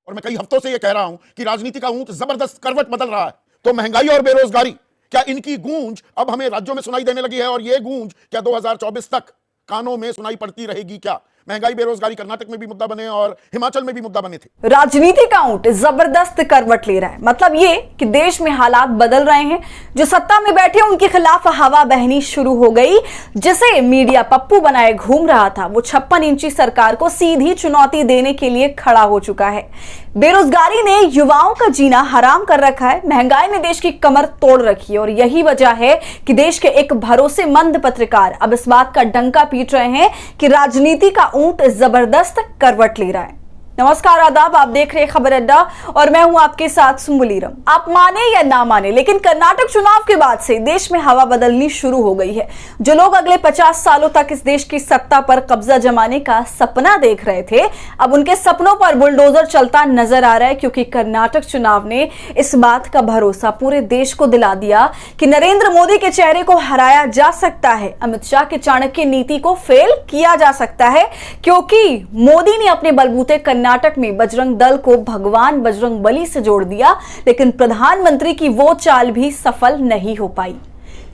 और मैं कई हफ्तों से यह कह रहा हूं कि राजनीति का ऊंट जबरदस्त करवट बदल रहा है। तो महंगाई और बेरोजगारी, क्या इनकी गूंज अब हमें राज्यों में सुनाई देने लगी है और यह गूंज क्या 2024 तक कानों में सुनाई पड़ती रहेगी? क्या महंगाई बेरोजगारी कर्नाटक में भी मुद्दा बने और हिमाचल में भी मुद्दा बने थे। राजनीति का ऊंट जबरदस्त करवट ले रहा है। मतलब ये कि देश में हालात बदल रहे हैं। जो सत्ता में बैठे उनके खिलाफ हवा बहनी शुरू हो गई। जिसे मीडिया पप्पू बनाए घूम रहा था, वो 56 इंची सरकार को सीधी चुनौती देने के लिए खड़ा हो चुका है। बेरोजगारी ने युवाओं का जीना हराम कर रखा है। महंगाई ने देश की कमर तोड़ रखी है और यही वजह है कि देश के एक भरोसेमंद पत्रकार अब इस बात का डंका पीट रहे हैं कि राजनीति का ऊंट जबरदस्त करवट ले रहा है। नमस्कार, आदाब, आप देख रहे हैं खबर अड्डा और मैं हूं आपके साथ सुम्बुलीरम। आप माने या ना माने, लेकिन कर्नाटक चुनाव के बाद से देश में हवा बदलनी शुरू हो गई है। जो लोग अगले 50 सालों तक इस देश की सत्ता पर कब्जा जमाने का सपना देख रहे थे, अब उनके सपनों पर बुलडोजर चलता नजर आ रहा है। क्योंकि कर्नाटक चुनाव ने इस बात का भरोसा पूरे देश को दिला दिया कि नरेंद्र मोदी के चेहरे को हराया जा सकता है, अमित शाह के चाणक्य नीति को फेल किया जा सकता है। क्योंकि मोदी ने अपने बलबूते कर्नाटक में बजरंग दल को भगवान बजरंग बली से जोड़ दिया, लेकिन प्रधानमंत्री की वो चाल भी सफल नहीं हो पाई।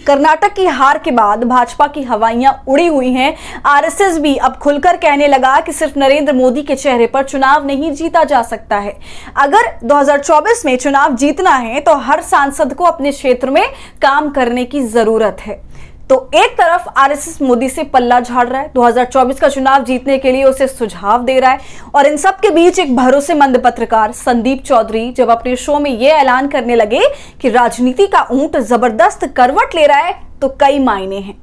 कर्नाटक की हार के बाद भाजपा की हवाइयां उड़ी हुई हैं। आरएसएस भी अब खुलकर कहने लगा कि सिर्फ नरेंद्र मोदी के चेहरे पर चुनाव नहीं जीता जा सकता है। अगर 2024 में चुनाव जीतना है तो हर सांसद को अपने क्षेत्र में काम करने की जरूरत है। तो एक तरफ आरएसएस मोदी से पल्ला झाड़ रहा है, 2024 का चुनाव जीतने के लिए उसे सुझाव दे रहा है, और इन सब के बीच एक भरोसेमंद पत्रकार संदीप चौधरी जब अपने शो में यह ऐलान करने लगे कि राजनीति का ऊंट जबरदस्त करवट ले रहा है, तो कई मायने हैं।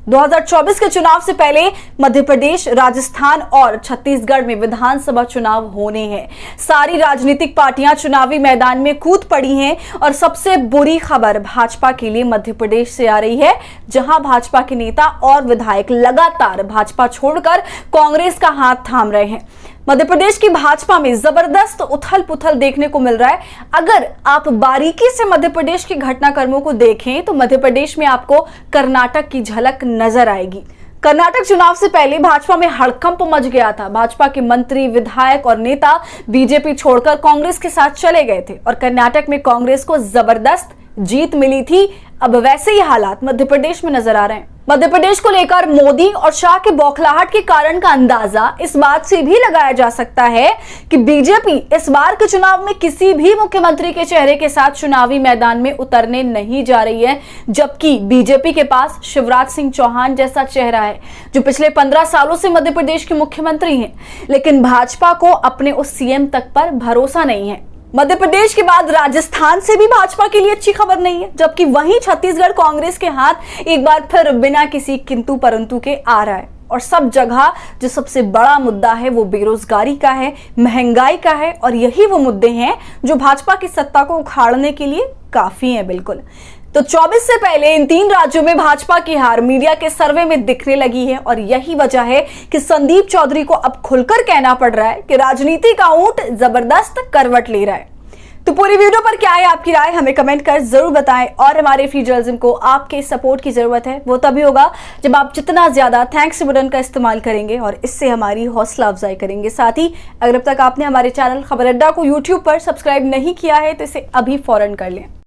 2024 के चुनाव से पहले मध्य प्रदेश, राजस्थान और छत्तीसगढ़ में विधानसभा चुनाव होने हैं। सारी राजनीतिक पार्टियां चुनावी मैदान में कूद पड़ी हैं और सबसे बुरी खबर भाजपा के लिए मध्य प्रदेश से आ रही है, जहां भाजपा के नेता और विधायक लगातार भाजपा छोड़कर कांग्रेस का हाथ थाम रहे हैं। मध्य प्रदेश की भाजपा में जबरदस्त उथल पुथल देखने को मिल रहा है। अगर आप बारीकी से मध्य प्रदेश के घटनाक्रमों को देखें तो मध्य प्रदेश में आपको कर्नाटक की झलक नजर आएगी। कर्नाटक चुनाव से पहले भाजपा में हड़कंप मच गया था। भाजपा के मंत्री, विधायक और नेता बीजेपी छोड़कर कांग्रेस के साथ चले गए थे और कर्नाटक में कांग्रेस को जबरदस्त जीत मिली थी। अब वैसे ही हालात मध्य प्रदेश में नजर आ रहे हैं। मध्य प्रदेश को लेकर मोदी और शाह के बौखलाहट के कारण का अंदाजा इस बात से भी लगाया जा सकता है कि बीजेपी इस बार के चुनाव में किसी भी मुख्यमंत्री के चेहरे के साथ चुनावी मैदान में उतरने नहीं जा रही है। जबकि बीजेपी के पास शिवराज सिंह चौहान जैसा चेहरा है, जो पिछले 15 सालों से मध्य प्रदेश के मुख्यमंत्री हैं, लेकिन भाजपा को अपने उस सीएम तक पर भरोसा नहीं है। मध्य प्रदेश के बाद राजस्थान से भी भाजपा के लिए अच्छी खबर नहीं है, जबकि वहीं छत्तीसगढ़ कांग्रेस के हाथ एक बार फिर बिना किसी किंतु परंतु के आ रहा है। और सब जगह जो सबसे बड़ा मुद्दा है वो बेरोजगारी का है, महंगाई का है, और यही वो मुद्दे हैं जो भाजपा की सत्ता को उखाड़ने के लिए काफी हैं। बिल्कुल। तो 24 से पहले इन 3 राज्यों में भाजपा की हार मीडिया के सर्वे में दिखने लगी है, और यही वजह है कि संदीप चौधरी को अब खुलकर कहना पड़ रहा है कि राजनीति का ऊंट जबरदस्त करवट ले रहा है। तो पूरी वीडियो पर क्या है आपकी राय, हमें कमेंट कर जरूर बताएं। और हमारे फ्री जर्नलिज्म को आपके सपोर्ट की जरूरत है, वो तभी होगा जब आप जितना ज्यादा थैंक्स बटन का इस्तेमाल करेंगे और इससे हमारी हौसला अफजाई करेंगे। साथ ही अगर अब तक आपने हमारे चैनल खबर अड्डा को यूट्यूब पर सब्सक्राइब नहीं किया है तो इसे अभी फौरन कर लें।